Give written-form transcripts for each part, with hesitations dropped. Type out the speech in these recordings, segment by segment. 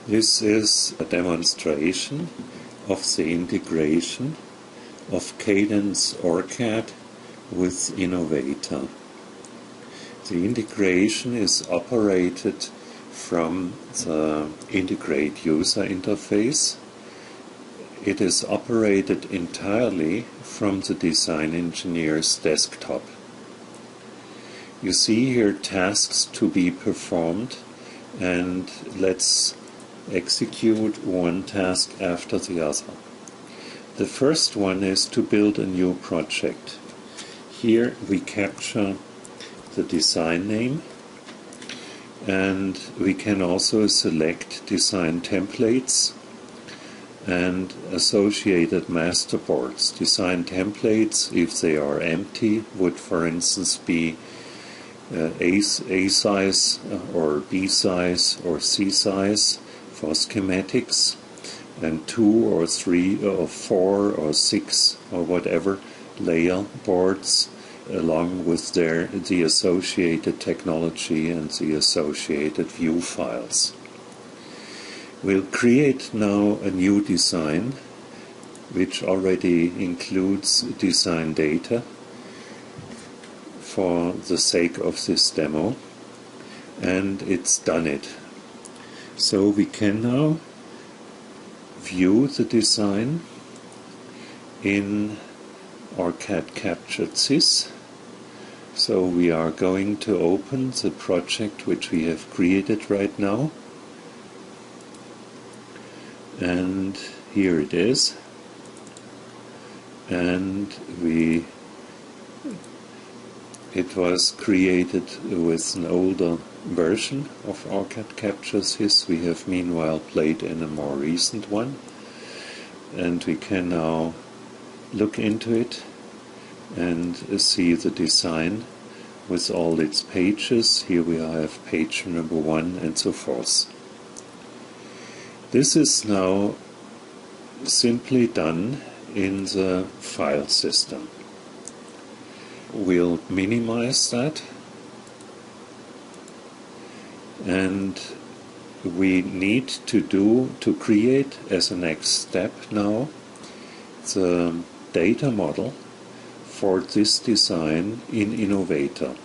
This is a demonstration of the integration of Cadence OrCAD with Innovator. The integration is operated from the Integrate user interface. It is operated entirely from the design engineer's desktop. You see here tasks to be performed, and let's execute one task after the other. The first one is to build a new project. Here we capture the design name, and we can also select design templates and associated masterboards. Design templates, if they are empty, would for instance be A size or B size or C size for schematics, and 2 or 3 or 4 or 6 or whatever layer boards along with the associated technology and the associated view files. We'll create now a new design which already includes design data for the sake of this demo, and it's done it. So we can now view the design in OrCAD Captured Sys. So we are going to open the project which we have created right now, and here it is, and it was created with an older version of OrCAD Captured Sys. We have meanwhile played in a more recent one, and we can now look into it and see the design with all its pages. Here we have page number 1 and so forth. This is now simply done in the file system. We'll minimize that, and we need to create as a next step now the data model for this design in Innovator.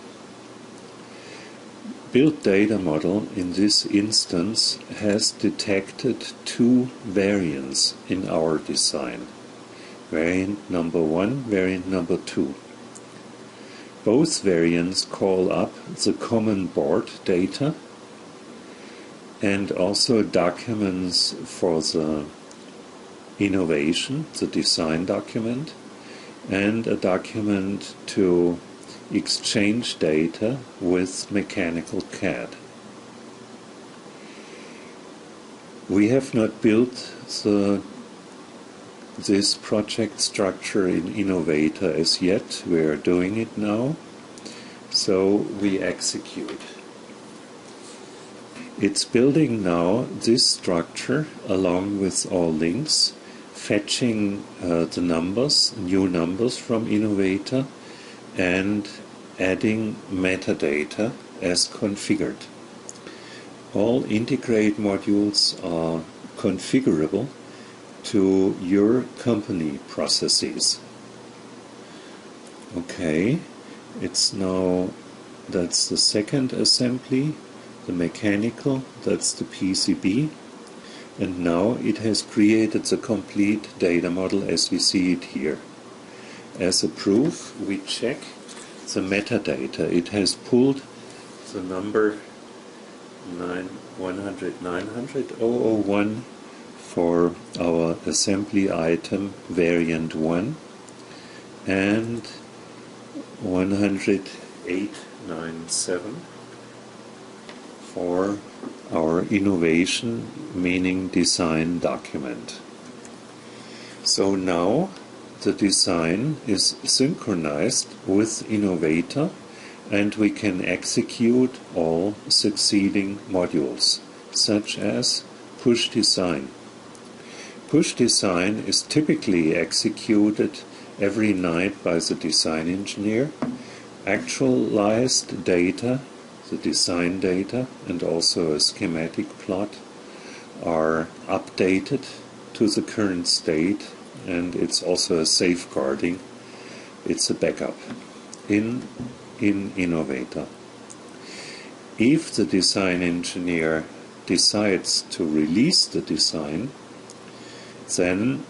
Build data model in this instance has detected 2 variants in our design. Variant number 1, variant number 2. Both variants call up the common board data and also documents for the innovation, the design document, and a document to exchange data with mechanical CAD. We have not built this project structure in Innovator as yet. We are doing it now, so we execute. It's building now this structure along with all links, fetching the numbers, new numbers from Innovator, and adding metadata as configured. All Integrate modules are configurable to your company processes. Okay, it's now, that's the second assembly, the mechanical, that's the PCB, and now it has created the complete data model as we see it here. As a proof, we check the metadata. It has pulled the number 100,900,001 for our assembly item variant 1 and 10897 for our innovation, meaning design document. So now the design is synchronized with Innovator, and we can execute all succeeding modules, such as push design. Push design is typically executed every night by the design engineer. Actualized data, the design data, and also a schematic plot are updated to the current state, and it's also a safeguarding. It's a backup in Innovator. If the design engineer decides to release the design, then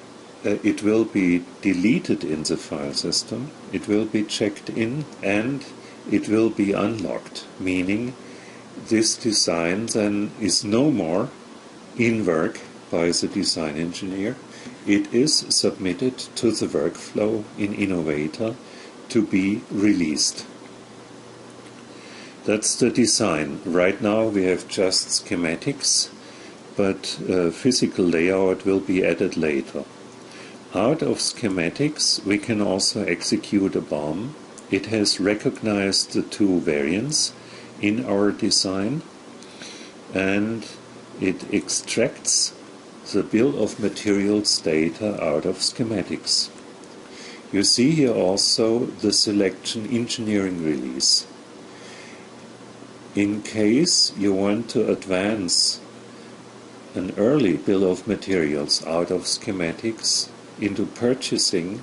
it will be deleted in the file system, it will be checked in, and it will be unlocked, meaning this design then is no more in work by the design engineer. It is submitted to the workflow in Innovator to be released. That's the design. Right now we have just schematics, but physical layout will be added later. Out of schematics we can also execute a BOM. It has recognized the two variants in our design, and it extracts the bill of materials data out of schematics. You see here also the selection engineering release. In case you want to advance an early bill of materials out of schematics into purchasing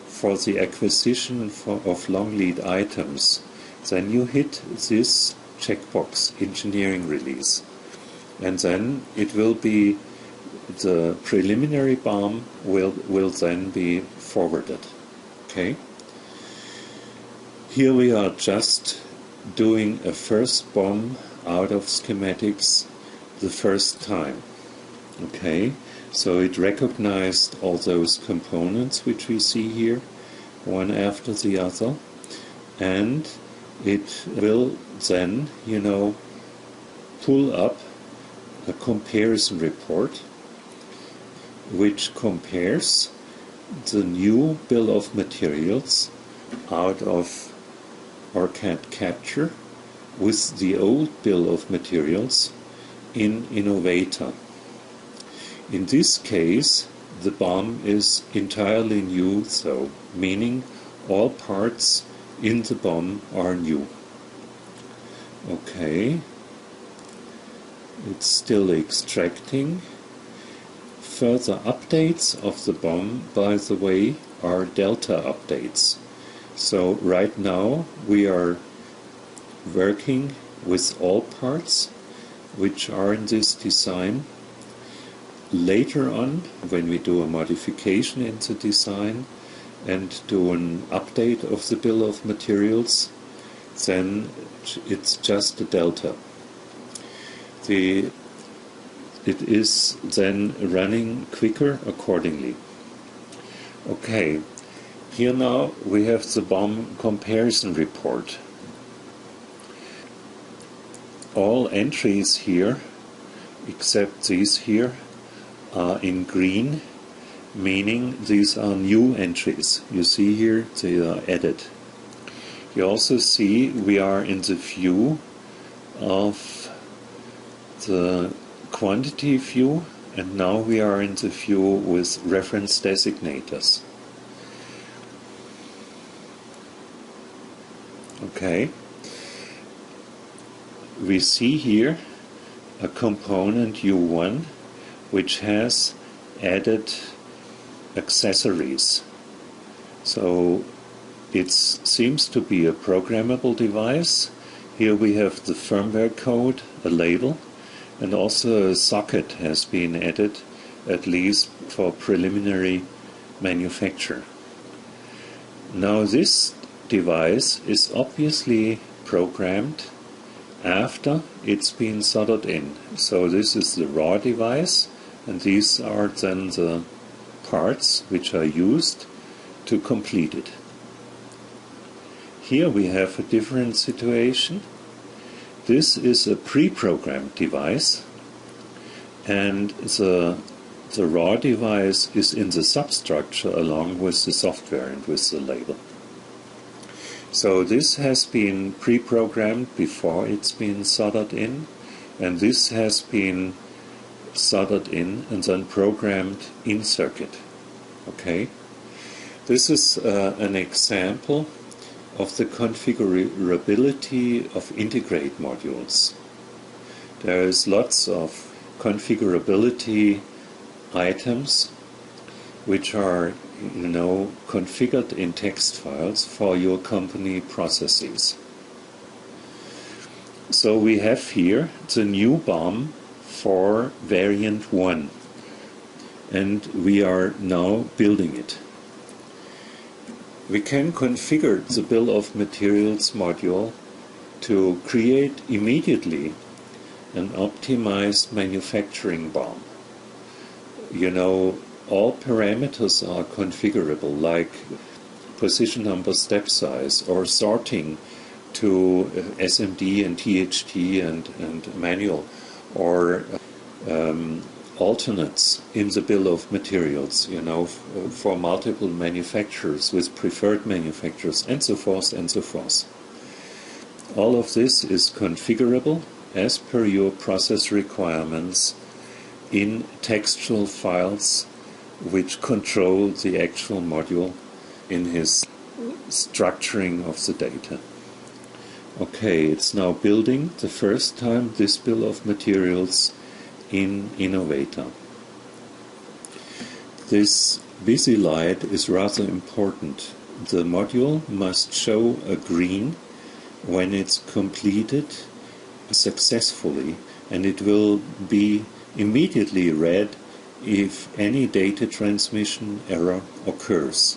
for the acquisition of long lead items, then you hit this checkbox, engineering release, and then it will be the preliminary BOM will then be forwarded. Okay. Here we are just doing a first BOM out of schematics the first time. Okay, so it recognized all those components which we see here, one after the other, and it will then, pull up a comparison report which compares the new bill of materials out of OrCAD Capture with the old bill of materials in Innovator. In this case, the BOM is entirely new, though, meaning all parts in the BOM are new. Okay, it's still extracting. Further updates of the BOM, by the way, are delta updates. So right now we are working with all parts which are in this design. Later on, when we do a modification in the design and do an update of the bill of materials, then it's just a delta. It is then running quicker accordingly. Okay, here now we have the BOM comparison report. All entries here, except these here, are in green, meaning these are new entries. You see here they are added. You also see we are in the view of the quantity view, and now we are in the view with reference designators. Okay. We see here a component U1 which has added accessories. So it seems to be a programmable device. Here we have the firmware code, a label, and also a socket has been added, at least for preliminary manufacture. Now this device is obviously programmed after it's been soldered in. So this is the raw device, and these are then the parts which are used to complete it. Here we have a different situation. This is a pre-programmed device, and the raw device is in the substructure along with the software and with the label. So this has been pre-programmed before it's been soldered in, and this has been soldered in and then programmed in circuit. Okay, this is an example of the configurability of integrate modules. There is lots of configurability items which are configured in text files for your company processes. So we have here the new BOM for variant 1, and we are now building it. We can configure the bill of materials module to create immediately an optimized manufacturing BOM. All parameters are configurable, like position number, step size, or sorting to SMD and THT and manual, or alternates in the bill of materials, for multiple manufacturers with preferred manufacturers, and so forth and so forth. All of this is configurable as per your process requirements in textual files which control the actual module in his structuring of the data. Okay, it's now building the first time this bill of materials in Innovator. This busy light is rather important. The module must show a green when it's completed successfully, and it will be immediately red if any data transmission error occurs.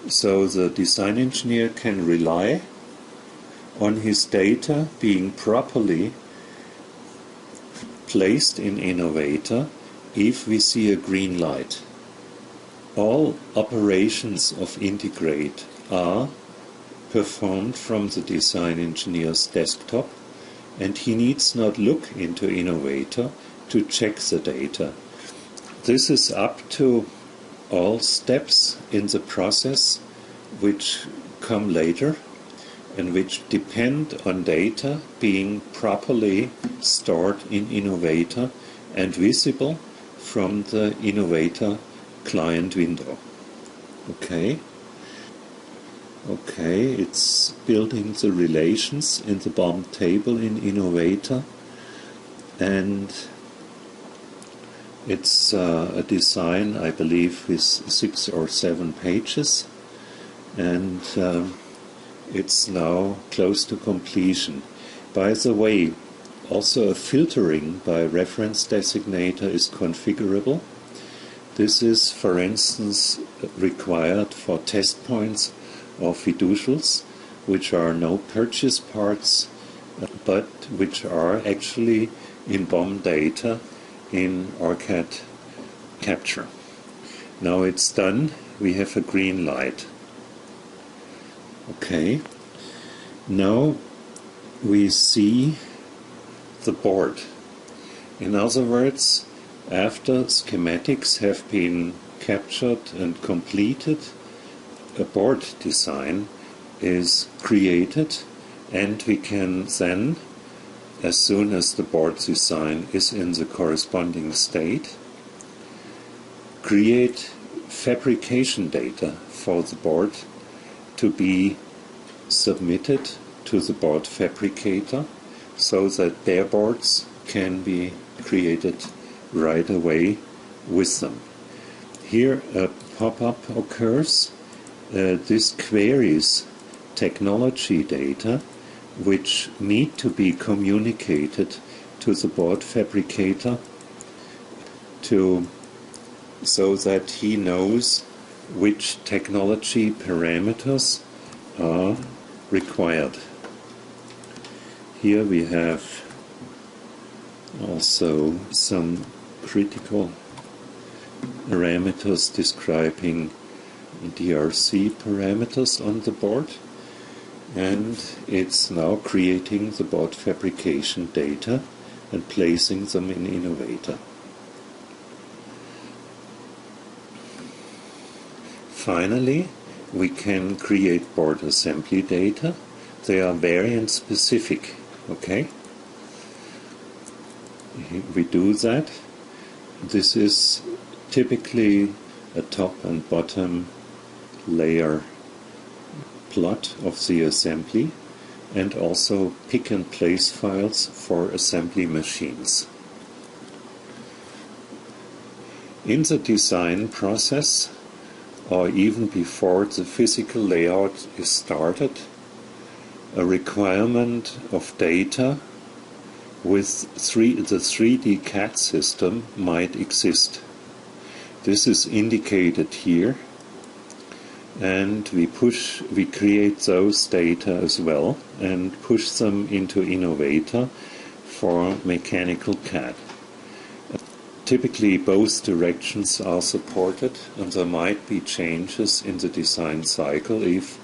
So the design engineer can rely on his data being properly placed in Innovator if we see a green light. All operations of Integrate are performed from the design engineer's desktop, and he needs not look into Innovator to check the data. This is up to all steps in the process which come later and which depend on data being properly stored in Innovator and visible from the Innovator client window. Okay, it's building the relations in the BOM table in Innovator, and it's a design, I believe, with 6 or 7 pages, and it's now close to completion. By the way, also a filtering by reference designator is configurable. This is, for instance, required for test points or fiducials, which are no purchase parts, but which are actually in BOM data in OrCAD capture. Now it's done, we have a green light. Okay, now we see the board. In other words, after schematics have been captured and completed, a board design is created, and we can then, as soon as the board design is in the corresponding state, create fabrication data for the board to be submitted to the board fabricator so that their boards can be created right away with them. Here a pop-up occurs. This queries technology data which need to be communicated to the board fabricator so that he knows which technology parameters are required. Here we have also some critical parameters describing DRC parameters on the board, and it's now creating the board fabrication data and placing them in Innovator. Finally, we can create board assembly data. They are variant specific. Okay? We do that. This is typically a top and bottom layer plot of the assembly, and also pick and place files for assembly machines. In the design process, or even before the physical layout is started, a requirement of data with the 3D CAD system might exist. This is indicated here, and we create those data as well and push them into Innovator for mechanical CAD. Typically both directions are supported, and there might be changes in the design cycle if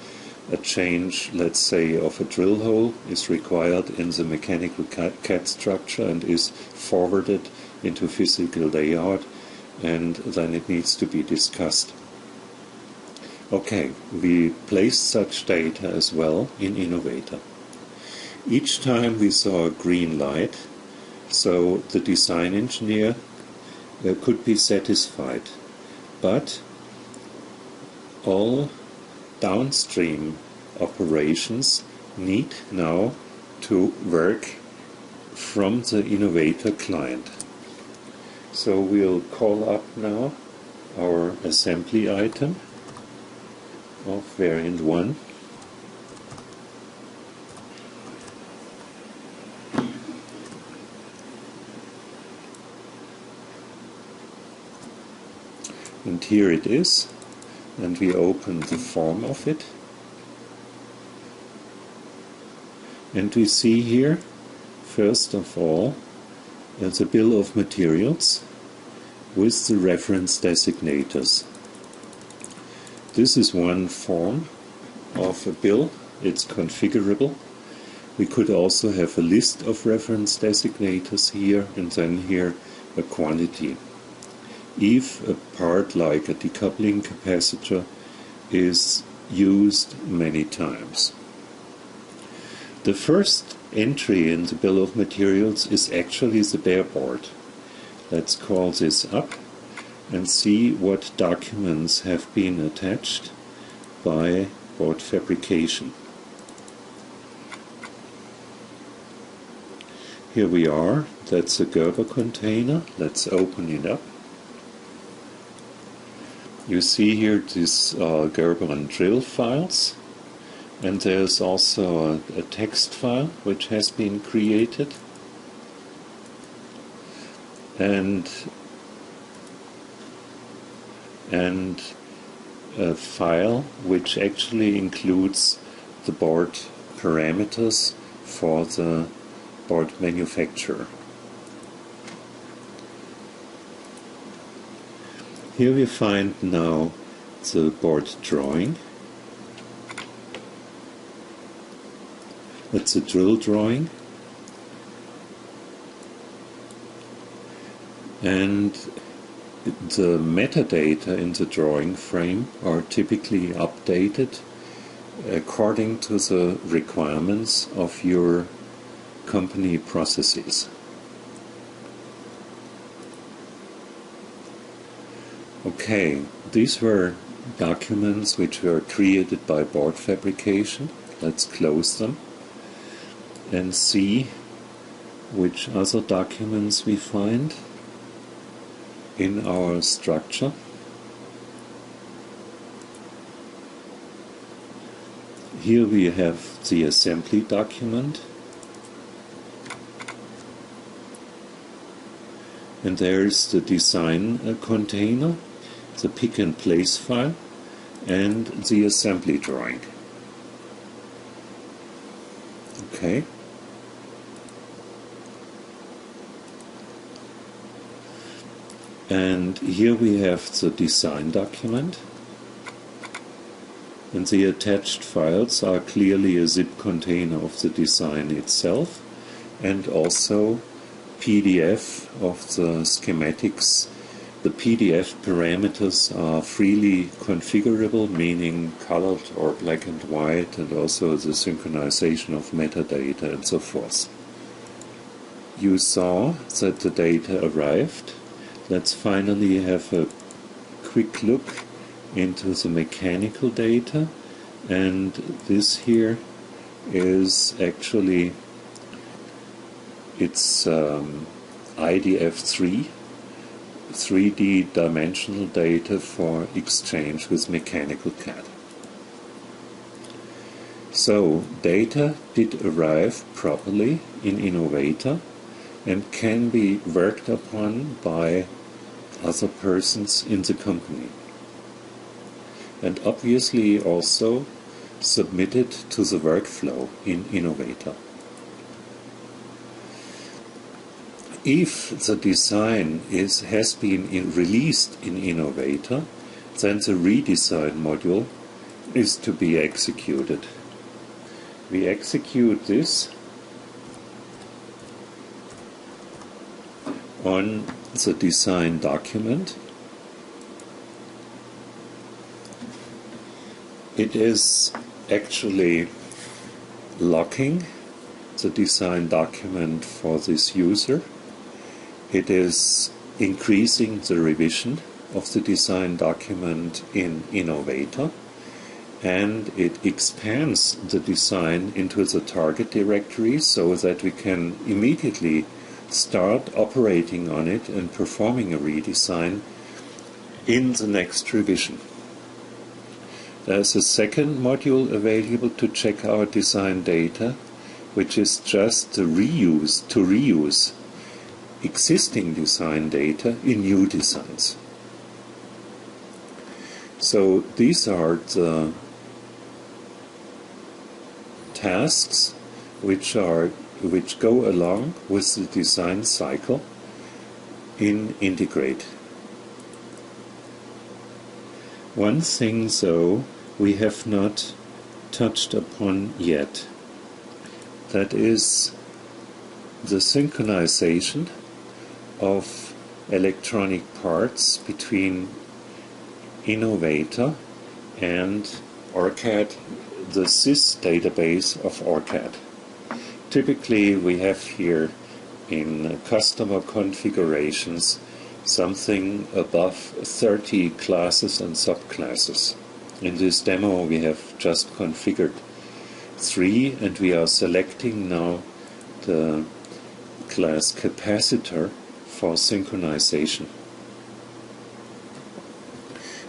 a change, let's say, of a drill hole is required in the mechanical CAD structure and is forwarded into physical layout, and then it needs to be discussed. Okay, we place such data as well in Innovator. Each time we saw a green light, so the design engineer could be satisfied, but all downstream operations need now to work from the Innovator client. So we'll call up now our assembly item of variant 1. And here it is, and we open the form of it, and we see here first of all the bill of materials with the reference designators. This is one form of a bill. It's configurable. We could also have a list of reference designators here, and then here a quantity. If a part like a decoupling capacitor is used many times. The first entry in the bill of materials is actually the bare board. Let's call this up and see what documents have been attached by board fabrication. Here we are. That's a Gerber container. Let's open it up. You see here these Gerber and drill files, and there's also a text file which has been created, and a file which actually includes the board parameters for the board manufacturer. Here we find now the board drawing. That's a drill drawing. And the metadata in the drawing frame are typically updated according to the requirements of your company processes. Okay, these were documents which were created by board fabrication. Let's close them and see which other documents we find in our structure. Here we have the assembly document, and there's the design container, the pick and place file, and the assembly drawing. Okay. And here we have the design document, and the attached files are clearly a zip container of the design itself, and also PDF of the schematics. The PDF parameters are freely configurable, meaning colored or black and white, and also the synchronization of metadata and so forth. You saw that the data arrived. Let's finally have a quick look into the mechanical data, and this here is actually it's IDF3 3D dimensional data for exchange with mechanical CAD. So data did arrive properly in Innovator and can be worked upon by other persons in the company, and obviously also submitted to the workflow in Innovator. If the design has been released in Innovator, then the redesign module is to be executed. We execute this on the design document. It is actually locking the design document for this user. It is increasing the revision of the design document in Innovator, and it expands the design into the target directory so that we can immediately start operating on it and performing a redesign in the next revision. There's a second module available to check our design data, which is just to reuse existing design data in new designs. So these are the tasks which go along with the design cycle in Integrate. One thing, though, we have not touched upon yet. That is the synchronization of electronic parts between Innovator and OrCAD, the SYS database of OrCAD. Typically we have here in customer configurations something above 30 classes and subclasses. In this demo we have just configured 3, and we are selecting now the class capacitor for synchronization.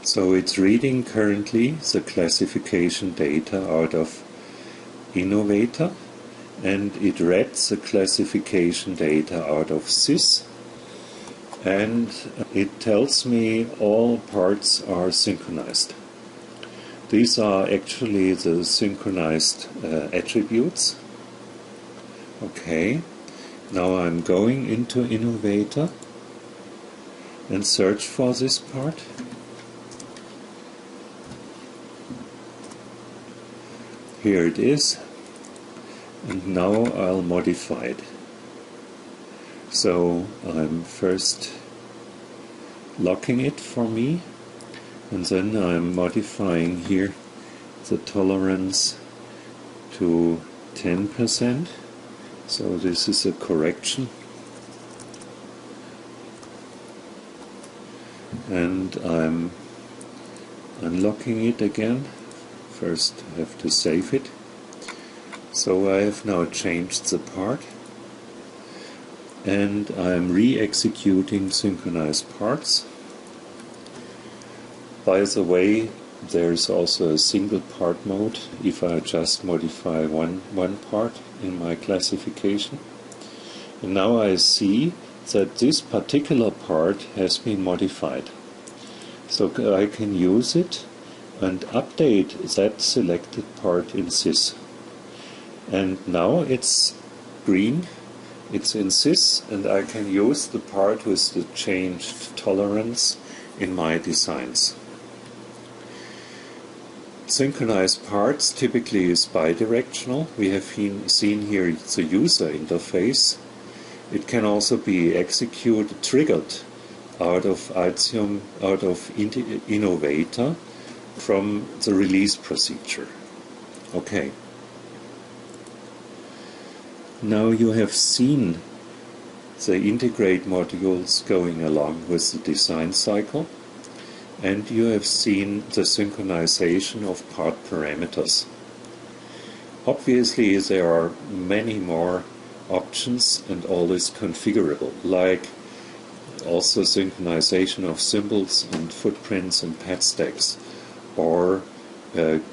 So it's reading currently the classification data out of Innovator, and it read the classification data out of SYS, and it tells me all parts are synchronized. These are actually the synchronized attributes. Okay, now I'm going into Innovator and search for this part. Here it is, and now I'll modify it. So I'm first locking it for me, and then I'm modifying here the tolerance to 10%. So this is a correction, and I'm unlocking it again. First I have to save it. So I have now changed the part, and I'm re-executing synchronized parts. By the way, there's also a single part mode if I just modify one part in my classification. And now I see that this particular part has been modified. So I can use it and update that selected part in SYS. And now it's green, it's in SYS, and I can use the part with the changed tolerance in my designs. Synchronized parts typically is bidirectional. We have seen here the user interface. It can also be triggered out of Innovator from the release procedure. Okay. Now you have seen the Integrate modules going along with the design cycle, and you have seen the synchronization of part parameters. Obviously there are many more options, and all is configurable, like also synchronization of symbols and footprints and pad stacks, or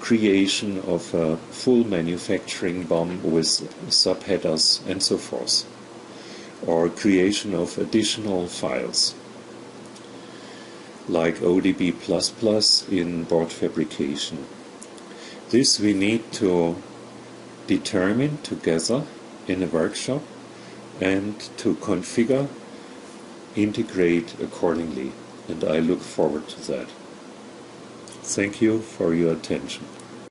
creation of a full manufacturing BOM with subheaders and so forth, or creation of additional files like ODB++ in board fabrication. This we need to determine together in a workshop and to configure, integrate accordingly, and I look forward to that. Thank you for your attention.